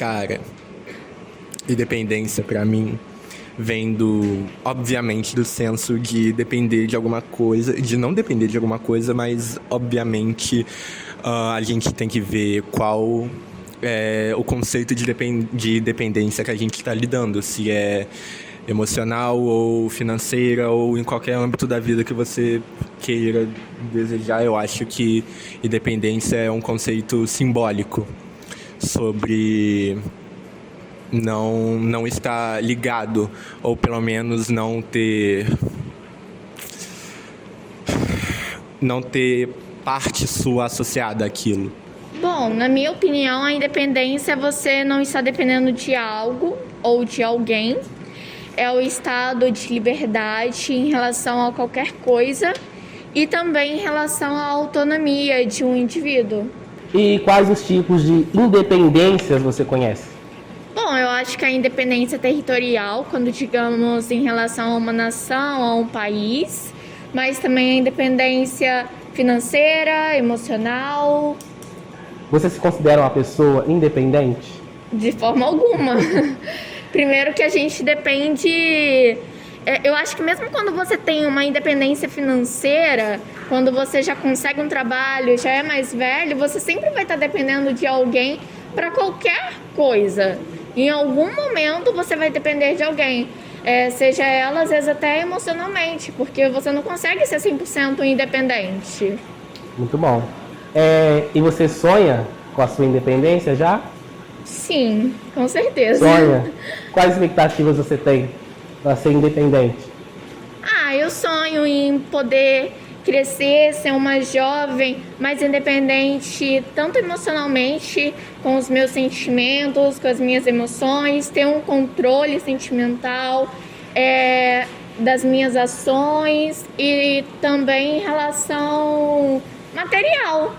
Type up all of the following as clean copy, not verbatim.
Cara, independência pra mim vem obviamente, do senso de depender de alguma coisa, de não depender de alguma coisa, mas, obviamente, a gente tem que ver qual é o conceito de dependência que a gente está lidando, se é emocional ou financeira ou em qualquer âmbito da vida que você queira desejar. Eu acho que independência é um conceito simbólico sobre não estar ligado, ou pelo menos não ter parte sua associada àquilo. Bom, na minha opinião, a independência é você não estar dependendo de algo ou de alguém. É o estado de liberdade em relação a qualquer coisa e também em relação à autonomia de um indivíduo. E quais os tipos de independências você conhece? Bom, eu acho que a independência territorial, quando digamos em relação a uma nação, a um país, mas também a independência financeira, emocional. Você se considera uma pessoa independente? De forma alguma. Primeiro que a gente depende... Eu acho que mesmo quando você tem uma independência financeira, quando você já consegue um trabalho, já é mais velho, você sempre vai estar dependendo de alguém para qualquer coisa. Em algum momento você vai depender de alguém, seja ela às vezes até emocionalmente, porque você não consegue ser 100% independente. Muito bom. E você sonha com a sua independência já? Sim, com certeza. Sonha? Quais expectativas você tem para ser independente? Eu sonho em poder crescer, ser uma jovem mais independente, tanto emocionalmente, com os meus sentimentos, com as minhas emoções, ter um controle sentimental das minhas ações e também em relação material.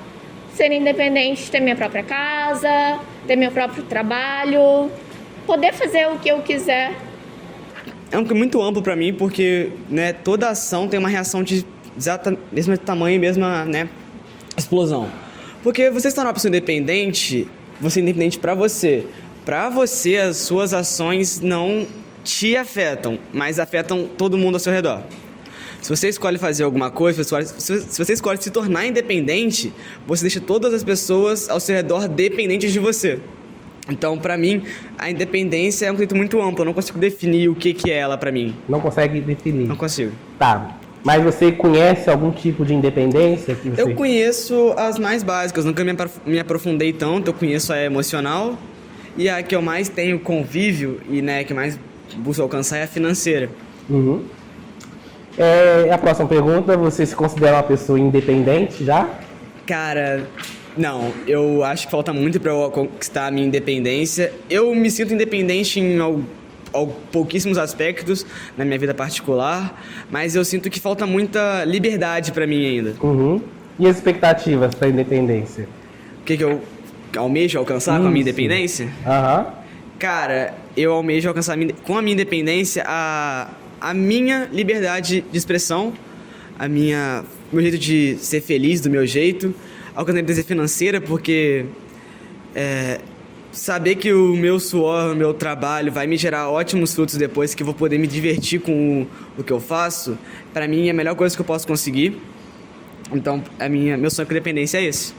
Ser independente, ter minha própria casa, ter meu próprio trabalho, poder fazer o que eu quiser. É muito amplo para mim, porque toda ação tem uma reação de mesmo tamanho, mesma explosão. Porque você se tornar uma pessoa independente, você é independente para você. Para você, as suas ações não te afetam, mas afetam todo mundo ao seu redor. Se você escolhe fazer alguma coisa, se você escolhe se tornar independente, você deixa todas as pessoas ao seu redor dependentes de você. Então, pra mim, a independência é um conceito muito amplo. Eu não consigo definir o que é ela pra mim. Não consegue definir? Não consigo. Tá. Mas você conhece algum tipo de independência? Que você... Eu conheço as mais básicas. Nunca me aprofundei tanto. Eu conheço a emocional. E a que eu mais tenho convívio e que mais busco alcançar é a financeira. Uhum. A próxima pergunta. Você se considera uma pessoa independente já? Cara... Não, eu acho que falta muito para eu conquistar a minha independência. Eu me sinto independente em pouquíssimos aspectos na minha vida particular, mas eu sinto que falta muita liberdade para mim ainda. Uhum. E as expectativas para a independência? O que eu almejo alcançar com a minha independência? Uhum. Cara, eu almejo alcançar com a minha independência a minha liberdade de expressão, meu jeito de ser feliz do meu jeito, alcançar a independência financeira, porque saber que o meu suor, o meu trabalho vai me gerar ótimos frutos depois, que eu vou poder me divertir com o que eu faço, pra mim é a melhor coisa que eu posso conseguir. Então, meu sonho com a independência é esse.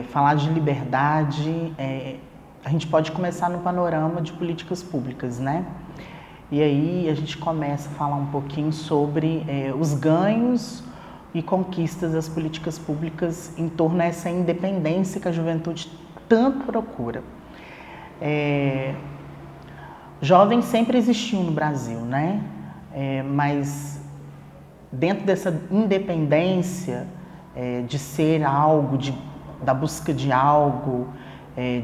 Falar de liberdade, a gente pode começar no panorama de políticas públicas, né? E aí a gente começa a falar um pouquinho sobre os ganhos e conquistas das políticas públicas em torno dessa independência que a juventude tanto procura. Jovem sempre existiu no Brasil, né? Mas dentro dessa independência de ser algo, da busca de algo,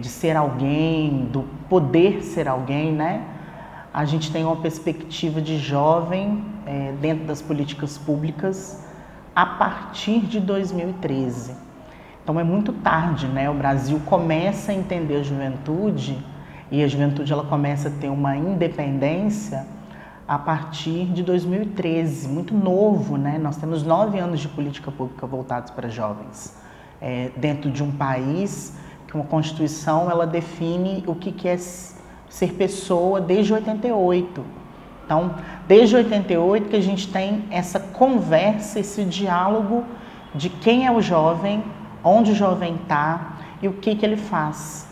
de ser alguém, do poder ser alguém, né? A gente tem uma perspectiva de jovem dentro das políticas públicas a partir de 2013. Então é muito tarde, né? O Brasil começa a entender a juventude e a juventude ela começa a ter uma independência a partir de 2013, muito novo, né? Nós temos 9 anos de política pública voltados para jovens, dentro de um país que uma Constituição, ela define o que é ser pessoa desde 88. Então, desde 88 que a gente tem essa conversa, esse diálogo de quem é o jovem, onde o jovem está e o que ele faz.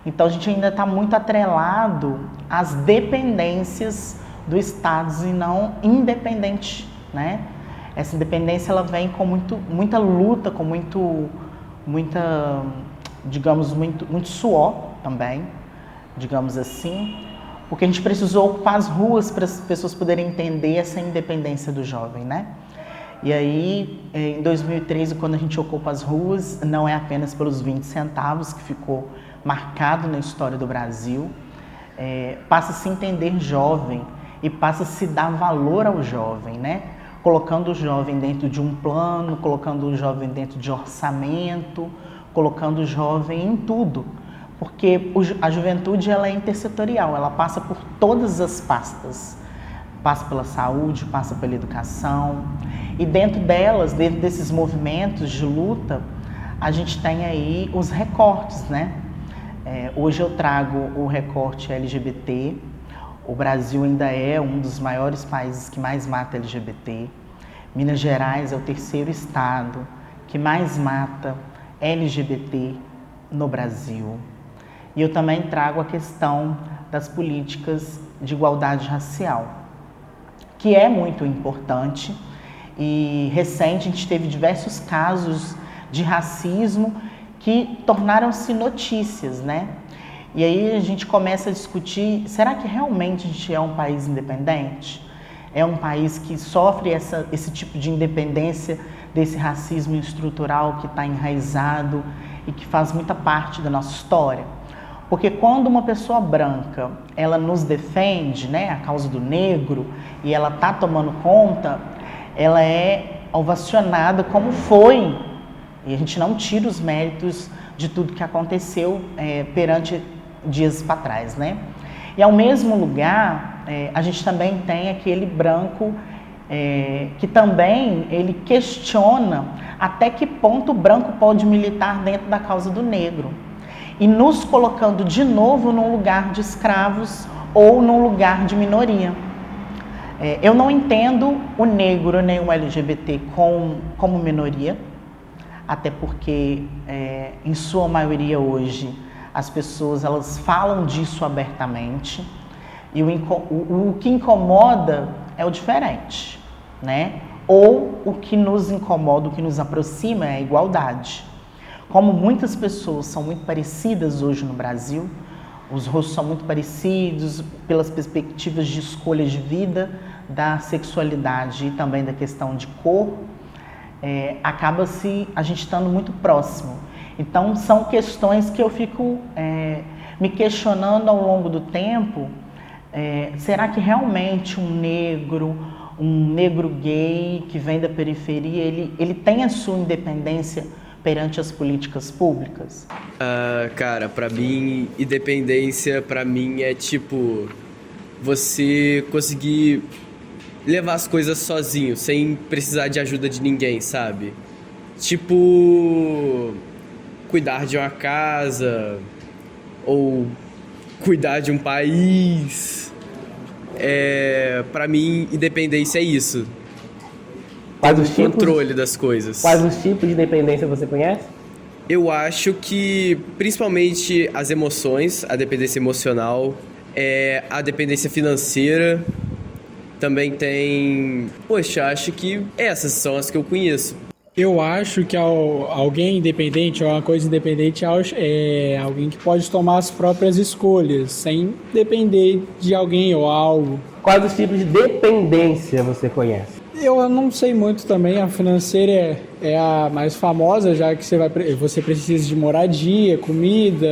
Então, a gente ainda está muito atrelado às dependências do Estado e não independente, né? Essa independência ela vem com muita luta, com muita, digamos, muito suor também, digamos assim, porque a gente precisou ocupar as ruas para as pessoas poderem entender essa independência do jovem, né? E aí, em 2013, quando a gente ocupa as ruas, não é apenas pelos 20 centavos que ficou marcado na história do Brasil, passa a se entender jovem e passa a se dar valor ao jovem, né? Colocando o jovem dentro de um plano, colocando o jovem dentro de orçamento, colocando o jovem em tudo. Porque a juventude ela é intersetorial, ela passa por todas as pastas. Passa pela saúde, passa pela educação. E dentro delas, dentro desses movimentos de luta, a gente tem aí os recortes, né? Hoje eu trago o recorte LGBT. O Brasil ainda é um dos maiores países que mais mata LGBT. Minas Gerais é o terceiro estado que mais mata LGBT no Brasil. E eu também trago a questão das políticas de igualdade racial, que é muito importante. E recente a gente teve diversos casos de racismo que tornaram-se notícias, né? E aí a gente começa a discutir, será que realmente a gente é um país independente? É um país que sofre esse tipo de independência desse racismo estrutural que está enraizado e que faz muita parte da nossa história? Porque quando uma pessoa branca, ela nos defende, né, a causa do negro, e ela está tomando conta, ela é ovacionada como foi. E a gente não tira os méritos de tudo que aconteceu perante dias para trás, né? E ao mesmo lugar, a gente também tem aquele branco que também ele questiona até que ponto o branco pode militar dentro da causa do negro. E nos colocando de novo num lugar de escravos ou num lugar de minoria. Eu não entendo o negro nem o LGBT como minoria, até porque, em sua maioria hoje, as pessoas elas falam disso abertamente, e o que incomoda é o diferente, né? Ou o que nos incomoda, o que nos aproxima é a igualdade. Como muitas pessoas são muito parecidas hoje no Brasil, os rostos são muito parecidos pelas perspectivas de escolha de vida, da sexualidade e também da questão de cor, acaba-se a gente estando muito próximo. Então, são questões que eu fico me questionando ao longo do tempo. Será que realmente um negro gay que vem da periferia, ele tem a sua independência perante as políticas públicas? Cara, pra mim, independência pra mim é tipo você conseguir levar as coisas sozinho, sem precisar de ajuda de ninguém, sabe? Tipo, cuidar de uma casa ou cuidar de um país. Pra mim, independência é isso. Quais Ter os o tipos? controle das coisas. Quais os tipos de dependência você conhece? Eu acho que, principalmente, as emoções, a dependência emocional, a dependência financeira, também tem... Poxa, acho que essas são as que eu conheço. Eu acho que alguém independente, ou uma coisa independente, é alguém que pode tomar as próprias escolhas, sem depender de alguém ou algo. Quais os tipos de dependência você conhece? Eu não sei muito também, a financeira é a mais famosa, já que você precisa de moradia, comida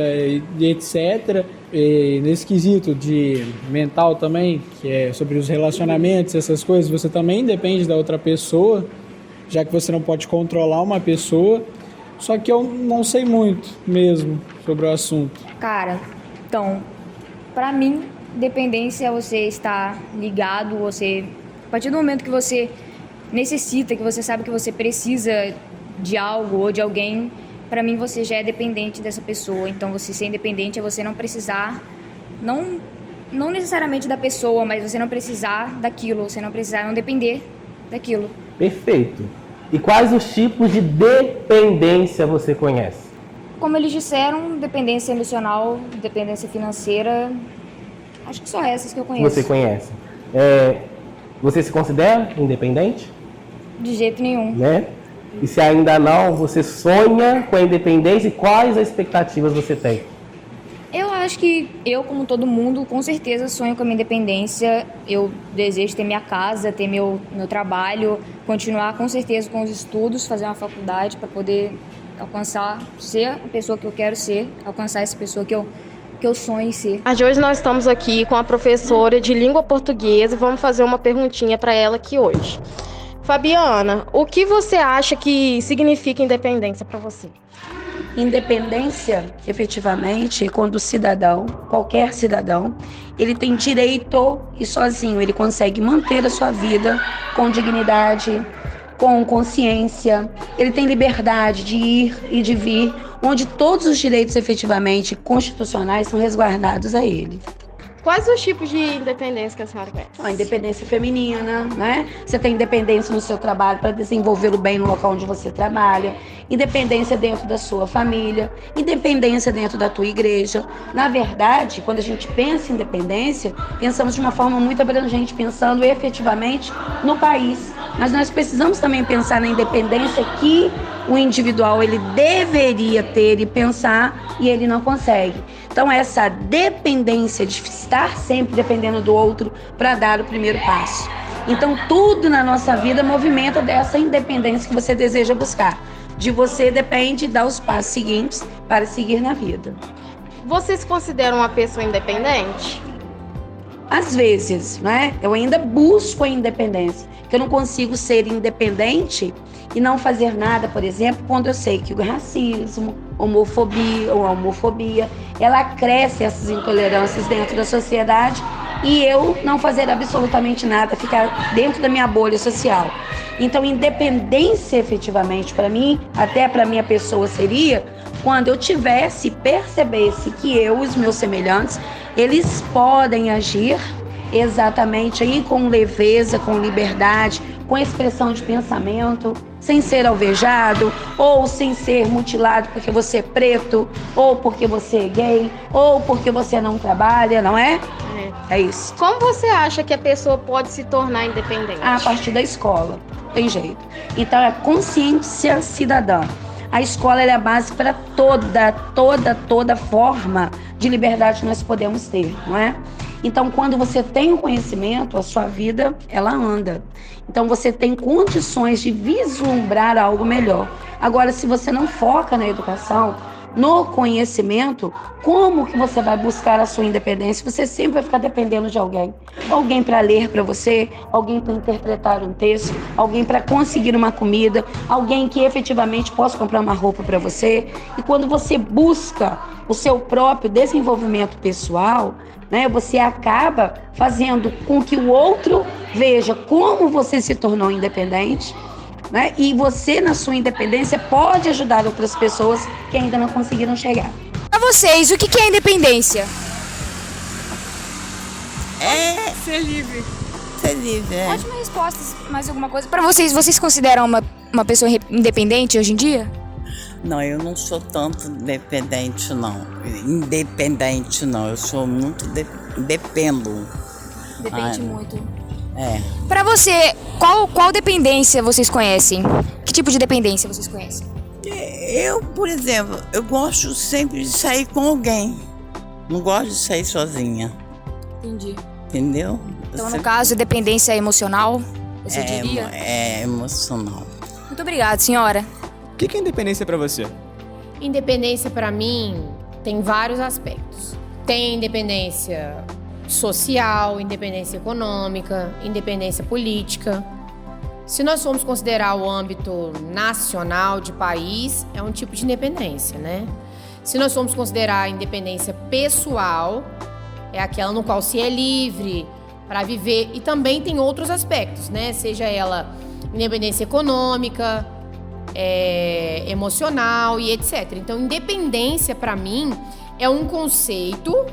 e etc. E nesse quesito de mental também, que é sobre os relacionamentos, essas coisas, você também depende da outra pessoa, já que você não pode controlar uma pessoa. Só que eu não sei muito mesmo sobre o assunto. Cara, então, pra mim, dependência é você estar ligado, a partir do momento que você necessita, que você sabe que você precisa de algo ou de alguém, para mim você já é dependente dessa pessoa. Então você ser independente é você não precisar, não necessariamente da pessoa, mas você não precisar daquilo, você não precisar, não depender daquilo. Perfeito. E quais os tipos de dependência você conhece? Como eles disseram, dependência emocional, dependência financeira, acho que só essas que eu conheço. Você conhece. Você se considera independente? De jeito nenhum. Né? E se ainda não, você sonha com a independência e quais as expectativas você tem? Eu acho que eu, como todo mundo, com certeza sonho com a minha independência. Eu desejo ter minha casa, ter meu trabalho, continuar com certeza com os estudos, fazer uma faculdade para poder alcançar, ser a pessoa que eu quero ser, alcançar essa pessoa que eu sonho em ser. Hoje nós estamos aqui com a professora de língua portuguesa e vamos fazer uma perguntinha para ela aqui hoje. Fabiana, o que você acha que significa independência para você? Independência, efetivamente, quando o cidadão, qualquer cidadão, ele tem direito e sozinho ele consegue manter a sua vida com dignidade, com consciência, ele tem liberdade de ir e de vir, onde todos os direitos efetivamente constitucionais são resguardados a ele. Quais os tipos de independência que a senhora conhece? A independência feminina, né? Você tem independência no seu trabalho para desenvolvê-lo bem no local onde você trabalha, independência dentro da sua família, independência dentro da tua igreja. Na verdade, quando a gente pensa em independência, pensamos de uma forma muito abrangente, pensando efetivamente no país. Mas nós precisamos também pensar na independência que o individual ele deveria ter e pensar e ele não consegue. Então essa dependência de estar sempre dependendo do outro para dar o primeiro passo. Então tudo na nossa vida movimenta dessa independência que você deseja buscar. De você depende dar os passos seguintes para seguir na vida. Você se considera uma pessoa independente? Às vezes, né? Eu ainda busco a independência. Que eu não consigo ser independente e não fazer nada, por exemplo, quando eu sei que o racismo, a homofobia, ela cresce essas intolerâncias dentro da sociedade e eu não fazer absolutamente nada, ficar dentro da minha bolha social. Então, independência efetivamente para mim, até para minha pessoa seria quando eu percebesse que eu e os meus semelhantes, eles podem agir exatamente aí com leveza, com liberdade, com expressão de pensamento, sem ser alvejado, ou sem ser mutilado porque você é preto, ou porque você é gay, ou porque você não trabalha, não é? É isso. Como você acha que a pessoa pode se tornar independente? A partir da escola, tem jeito. Então é consciência cidadã. A escola é a base para toda forma de liberdade que nós podemos ter, não é? Então, quando você tem o conhecimento, a sua vida, ela anda. Então, você tem condições de vislumbrar algo melhor. Agora, se você não foca na educação, no conhecimento, como que você vai buscar a sua independência? Você sempre vai ficar dependendo de alguém. Alguém para ler para você, alguém para interpretar um texto, alguém para conseguir uma comida, alguém que efetivamente possa comprar uma roupa para você. E quando você busca o seu próprio desenvolvimento pessoal, né, você acaba fazendo com que o outro veja como você se tornou independente, né, e você, na sua independência, pode ajudar outras pessoas que ainda não conseguiram chegar. Para vocês, o que é independência? É ser livre. Ser livre, é. Ótima resposta. Mais alguma coisa? Para vocês consideram uma pessoa independente hoje em dia? Não, eu não sou tanto dependente, não. Independente, não. Eu sou muito... Dependo. Depende muito. É. Pra você, qual dependência vocês conhecem? Que tipo de dependência vocês conhecem? Eu, por exemplo, eu gosto sempre de sair com alguém. Não gosto de sair sozinha. Entendi. Entendeu? Então, no caso, dependência emocional, você diria? É emocional. Muito obrigada, senhora. O que é independência pra você? Independência pra mim tem vários aspectos. Tem independência social, independência econômica, independência política. Se nós formos considerar o âmbito nacional de país, é um tipo de independência, né? Se nós formos considerar a independência pessoal, é aquela no qual se é livre para viver. E também tem outros aspectos, né? Seja ela independência econômica, emocional e etc. Então, independência, para mim, é um conceito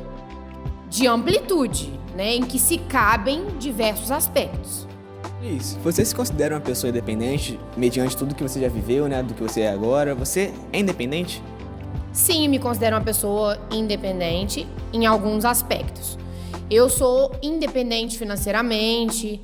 de amplitude, né, em que se cabem diversos aspectos. Isso. Você se considera uma pessoa independente mediante tudo que você já viveu, né, do que você é agora? Você é independente? Sim, me considero uma pessoa independente em alguns aspectos. Eu sou independente financeiramente,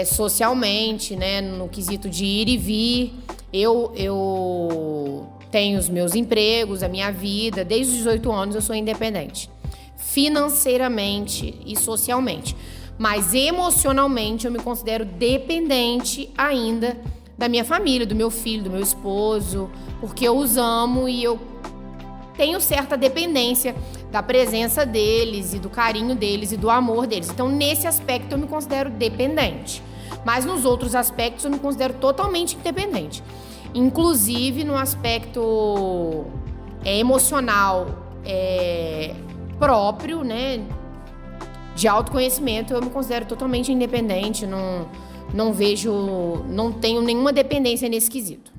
socialmente, né, no quesito de ir e vir. Eu tenho os meus empregos, a minha vida. Desde os 18 anos eu sou independente, financeiramente e socialmente. Mas emocionalmente eu me considero dependente ainda da minha família, do meu filho, do meu esposo, porque eu os amo e eu tenho certa dependência da presença deles e do carinho deles e do amor deles. Então, nesse aspecto eu me considero dependente. Mas nos outros aspectos eu me considero totalmente independente. Inclusive no aspecto emocional próprio, né, de autoconhecimento, eu me considero totalmente independente, não tenho nenhuma dependência nesse quesito.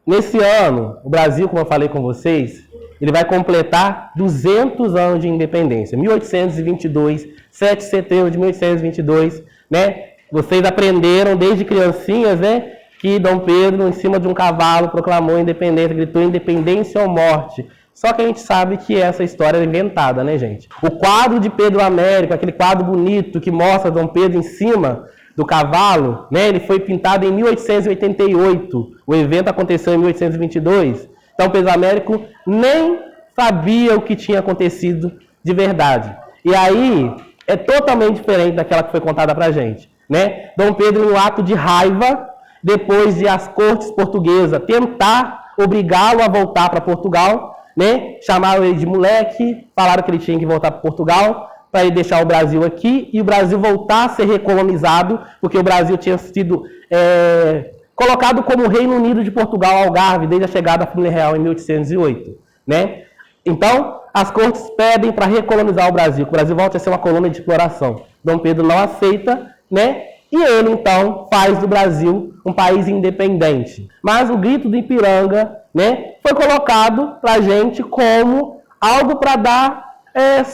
Nesse ano, o Brasil, como eu falei com vocês, ele vai completar 200 anos de independência. 1822, 7 de setembro de 1822, né? Vocês aprenderam desde criancinhas, né, que Dom Pedro, em cima de um cavalo, proclamou a independência, gritou independência ou morte. Só que a gente sabe que essa história é inventada, né, gente? O quadro de Pedro Américo, aquele quadro bonito que mostra Dom Pedro em cima do cavalo, né? Ele foi pintado em 1888. O evento aconteceu em 1822. Então, Pedro Américo nem sabia o que tinha acontecido de verdade. E aí, é totalmente diferente daquela que foi contada pra gente, né? Dom Pedro, em um ato de raiva, depois de as cortes portuguesas tentar obrigá-lo a voltar para Portugal, né? Chamaram ele de moleque, falaram que ele tinha que voltar para Portugal para ele deixar o Brasil aqui e o Brasil voltar a ser recolonizado, porque o Brasil tinha sido colocado como Reino Unido de Portugal, Algarve, desde a chegada da família real em 1808, né? Então, as cortes pedem para recolonizar o Brasil, que o Brasil volte a ser uma colônia de exploração. Dom Pedro não aceita, né? E ele, então, faz do Brasil um país independente. Mas o Grito do Ipiranga, né, foi colocado para a gente como algo para dar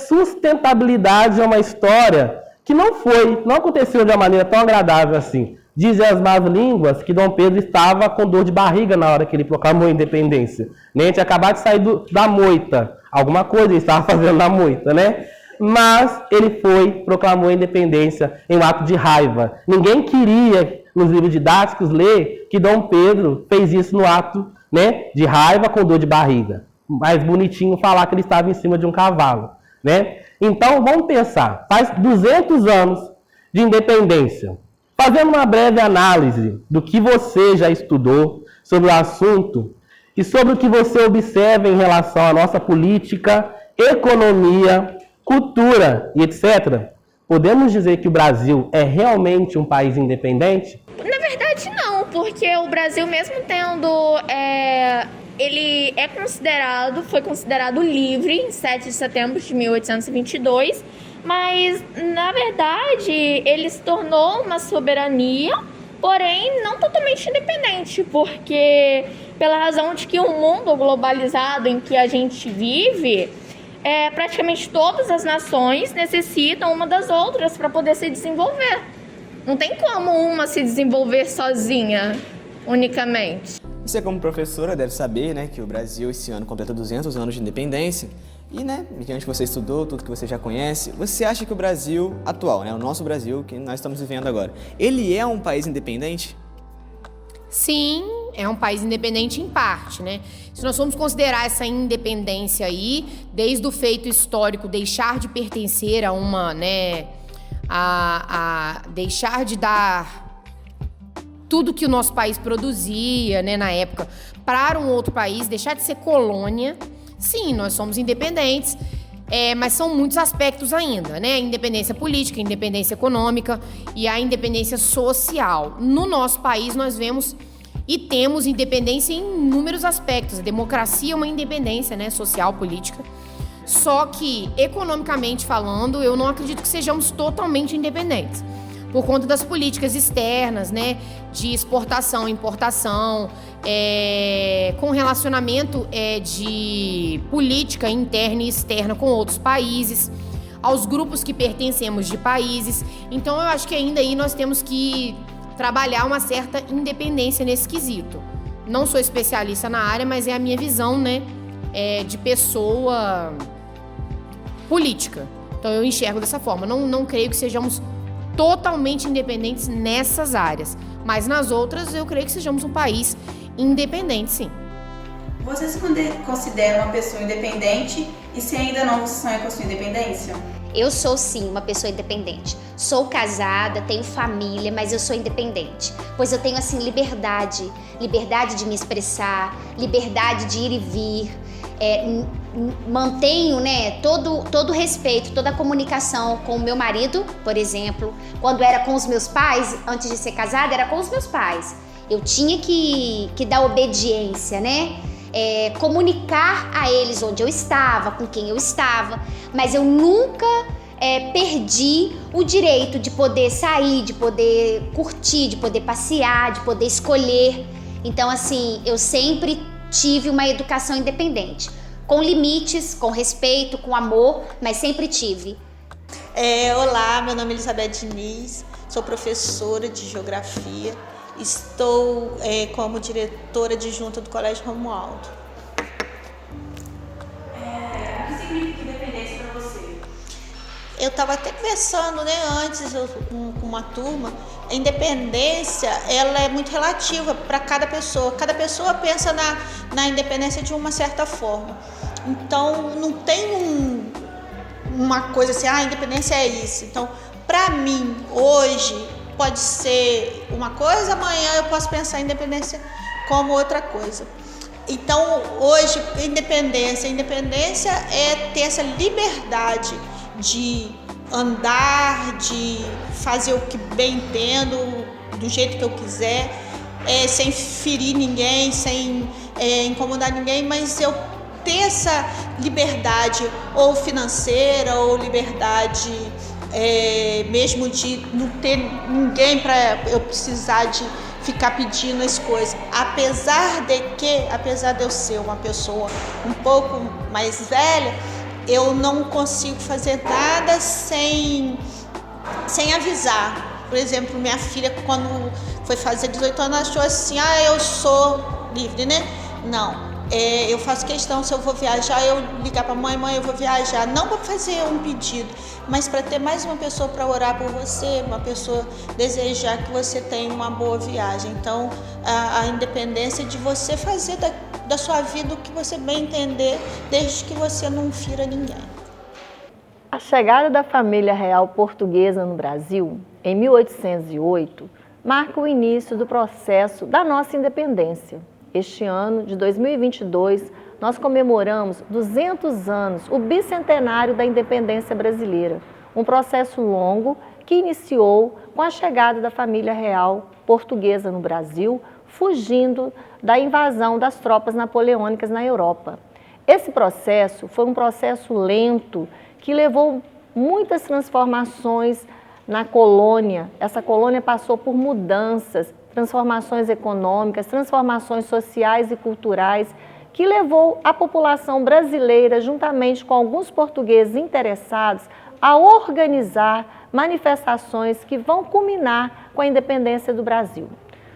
sustentabilidade a uma história que não aconteceu de uma maneira tão agradável assim. Dizem as más línguas que Dom Pedro estava com dor de barriga na hora que ele proclamou a independência. Né? Ele tinha acabado de sair da moita. Alguma coisa ele estava fazendo na moita, né? Mas ele proclamou a independência em um ato de raiva. Ninguém queria, nos livros didáticos, ler que Dom Pedro fez isso no ato, né, de raiva com dor de barriga. Mais bonitinho falar que ele estava em cima de um cavalo, né? Então, vamos pensar. Faz 200 anos de independência. Fazendo uma breve análise do que você já estudou sobre o assunto e sobre o que você observa em relação à nossa política, economia, cultura e etc., podemos dizer que o Brasil é realmente um país independente? Na verdade, não, porque o Brasil, mesmo tendo... ele foi considerado livre em 7 de setembro de 1822, mas, na verdade, ele se tornou uma soberania, porém não totalmente independente, porque pela razão de que o mundo globalizado em que a gente vive, praticamente todas as nações necessitam uma das outras para poder se desenvolver. Não tem como uma se desenvolver sozinha, unicamente. Você, como professora, deve saber, né, que o Brasil esse ano completa 200 anos de independência. E, né, mediante você estudou, tudo que você já conhece, você acha que o Brasil atual, né, o nosso Brasil, que nós estamos vivendo agora, ele é um país independente? Sim, é um país independente em parte, né? Se nós formos considerar essa independência aí, desde o feito histórico, deixar de pertencer a uma, né, a deixar de dar tudo que o nosso país produzia, né, na época, para um outro país, deixar de ser colônia. Sim, nós somos independentes, mas são muitos aspectos ainda, né? Independência política, independência econômica e a independência social. No nosso país, nós vemos e temos independência em inúmeros aspectos. A democracia é uma independência, né, social, política. Só que, economicamente falando, eu não acredito que sejamos totalmente independentes. por conta das políticas externas, né, de exportação, importação, com relacionamento de política interna e externa com outros países, aos grupos que pertencemos de países. Então eu acho que ainda aí nós temos que trabalhar uma certa independência nesse quesito. Não sou especialista na área, mas é a minha visão, né, de pessoa política. Então eu enxergo dessa forma. Não creio que sejamos totalmente independentes nessas áreas, mas nas outras eu creio que sejamos um país independente, sim. Você se considera uma pessoa independente e se ainda não você sonha com a sua independência? Eu sou sim uma pessoa independente. Sou casada, tenho família, mas eu sou independente. Pois eu tenho assim liberdade de me expressar, liberdade de ir e vir. Mantenho, né, todo o respeito, toda a comunicação com o meu marido, por exemplo. Quando era com os meus pais, antes de ser casada, era com os meus pais. Eu tinha que dar obediência, né? Comunicar a eles onde eu estava, com quem eu estava, mas eu nunca perdi o direito de poder sair, de poder curtir, de poder passear, de poder escolher. Então, assim, eu sempre tive uma educação independente, com limites, com respeito, com amor, mas sempre tive. Olá, meu nome é Elizabeth Diniz, sou professora de Geografia. Estou como diretora adjunta do Colégio Romualdo. O que significa independência para você? Eu estava até conversando, né, antes com uma turma. A independência, ela é muito relativa para cada pessoa. Cada pessoa pensa na independência de uma certa forma. Então, não tem uma coisa assim, a independência é isso. Então, para mim, hoje, pode ser uma coisa, amanhã eu posso pensar em independência como outra coisa. Então, hoje, independência é ter essa liberdade de andar, de fazer o que bem entendo, do jeito que eu quiser, sem ferir ninguém, sem incomodar ninguém, mas eu ter essa liberdade ou financeira ou liberdade mesmo de não ter ninguém para eu precisar de ficar pedindo as coisas. Apesar de eu ser uma pessoa um pouco mais velha, eu não consigo fazer nada sem avisar. Por exemplo, minha filha, quando foi fazer 18 anos, achou assim, eu sou livre, né? Não. Eu faço questão, se eu vou viajar, eu ligar para mãe, eu vou viajar, não para fazer um pedido, mas para ter mais uma pessoa para orar por você, uma pessoa desejar que você tenha uma boa viagem. Então, a independência de você fazer da sua vida o que você bem entender, desde que você não fira ninguém. A chegada da família real portuguesa no Brasil, em 1808, marca o início do processo da nossa independência. Este ano de 2022, nós comemoramos 200 anos, o bicentenário da independência brasileira. Um processo longo que iniciou com a chegada da família real portuguesa no Brasil, fugindo da invasão das tropas napoleônicas na Europa. Esse processo foi um processo lento que levou muitas transformações na colônia. Essa colônia passou por mudanças, transformações econômicas, transformações sociais e culturais, que levou a população brasileira, juntamente com alguns portugueses interessados, a organizar manifestações que vão culminar com a independência do Brasil.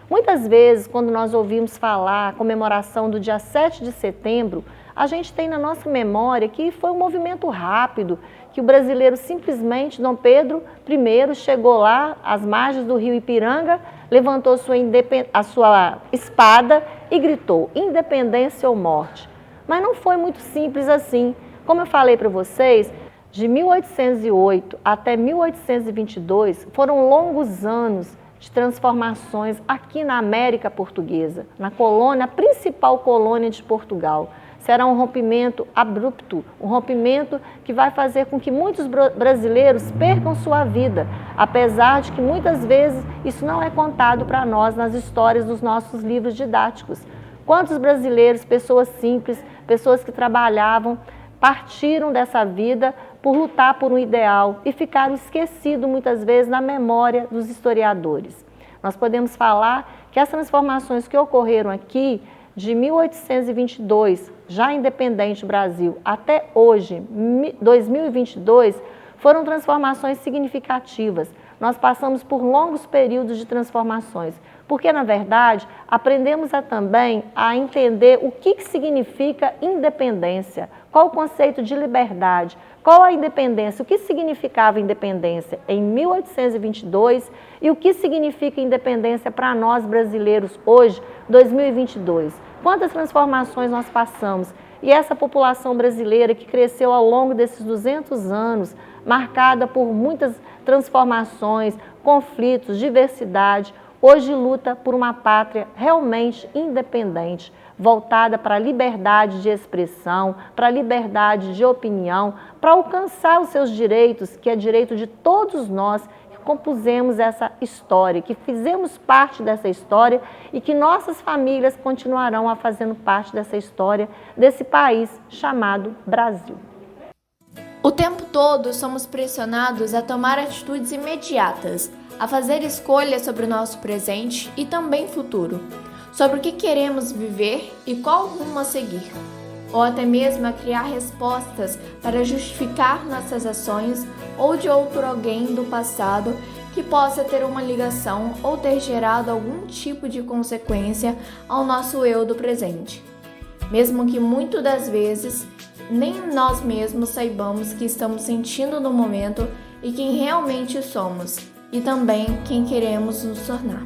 Muitas vezes, quando nós ouvimos falar a comemoração do dia 7 de setembro, a gente tem na nossa memória que foi um movimento rápido, que o brasileiro simplesmente, Dom Pedro I, chegou lá às margens do rio Ipiranga, levantou a sua espada e gritou, independência ou morte. Mas não foi muito simples assim. Como eu falei para vocês, de 1808 até 1822 foram longos anos de transformações aqui na América Portuguesa, na colônia, a principal colônia de Portugal. Será um rompimento abrupto, um rompimento que vai fazer com que muitos brasileiros percam sua vida, apesar de que muitas vezes isso não é contado para nós nas histórias dos nossos livros didáticos. Quantos brasileiros, pessoas simples, pessoas que trabalhavam, partiram dessa vida por lutar por um ideal e ficaram esquecidos muitas vezes na memória dos historiadores. Nós podemos falar que as transformações que ocorreram aqui, de 1822, já independente do Brasil, até hoje, 2022, foram transformações significativas. Nós passamos por longos períodos de transformações, porque, na verdade, aprendemos também a entender o que significa independência, qual o conceito de liberdade, qual a independência, o que significava independência em 1822 e o que significa independência para nós brasileiros hoje, 2022. Quantas transformações nós passamos e essa população brasileira que cresceu ao longo desses 200 anos, marcada por muitas transformações, conflitos, diversidade, hoje luta por uma pátria realmente independente, voltada para a liberdade de expressão, para a liberdade de opinião, para alcançar os seus direitos, que é direito de todos nós que compusemos essa história, que fizemos parte dessa história e que nossas famílias continuarão a fazendo parte dessa história, desse país chamado Brasil. O tempo todo somos pressionados a tomar atitudes imediatas, a fazer escolhas sobre o nosso presente e também futuro, sobre o que queremos viver e qual rumo a seguir, ou até mesmo a criar respostas para justificar nossas ações ou de outro alguém do passado que possa ter uma ligação ou ter gerado algum tipo de consequência ao nosso eu do presente, mesmo que muitas das vezes nem nós mesmos saibamos que estamos sentindo no momento e quem realmente somos, e também quem queremos nos tornar.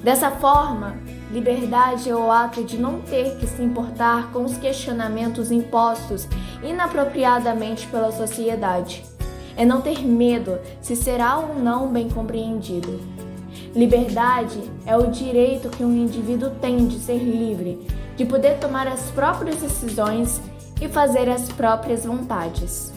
Dessa forma, liberdade é o ato de não ter que se importar com os questionamentos impostos inapropriadamente pela sociedade. É não ter medo se será ou não bem compreendido. Liberdade é o direito que um indivíduo tem de ser livre, de poder tomar as próprias decisões e fazer as próprias vontades.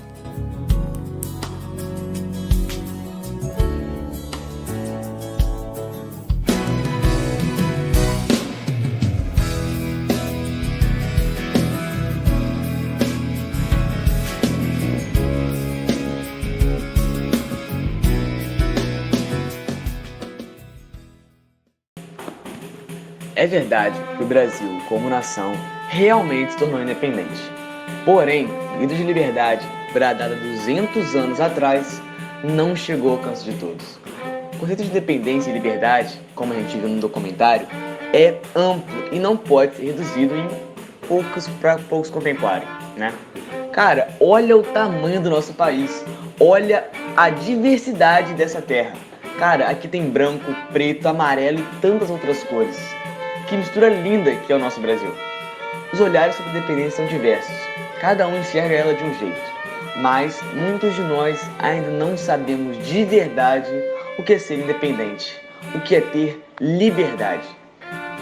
É verdade que o Brasil, como nação, realmente se tornou independente. Porém, o grito de liberdade, bradado 200 anos atrás, não chegou ao alcance de todos. O conceito de independência e liberdade, como a gente viu no documentário, é amplo e não pode ser reduzido em para poucos contemplarem, né? Cara, olha o tamanho do nosso país, olha a diversidade dessa terra. Cara, aqui tem branco, preto, amarelo e tantas outras cores. Que mistura linda que é o nosso Brasil. Os olhares sobre a independência são diversos, cada um enxerga ela de um jeito, mas muitos de nós ainda não sabemos de verdade o que é ser independente, o que é ter liberdade.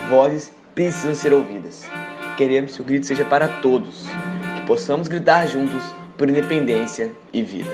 Vozes precisam ser ouvidas. Queremos que o grito seja para todos, que possamos gritar juntos por independência e vida.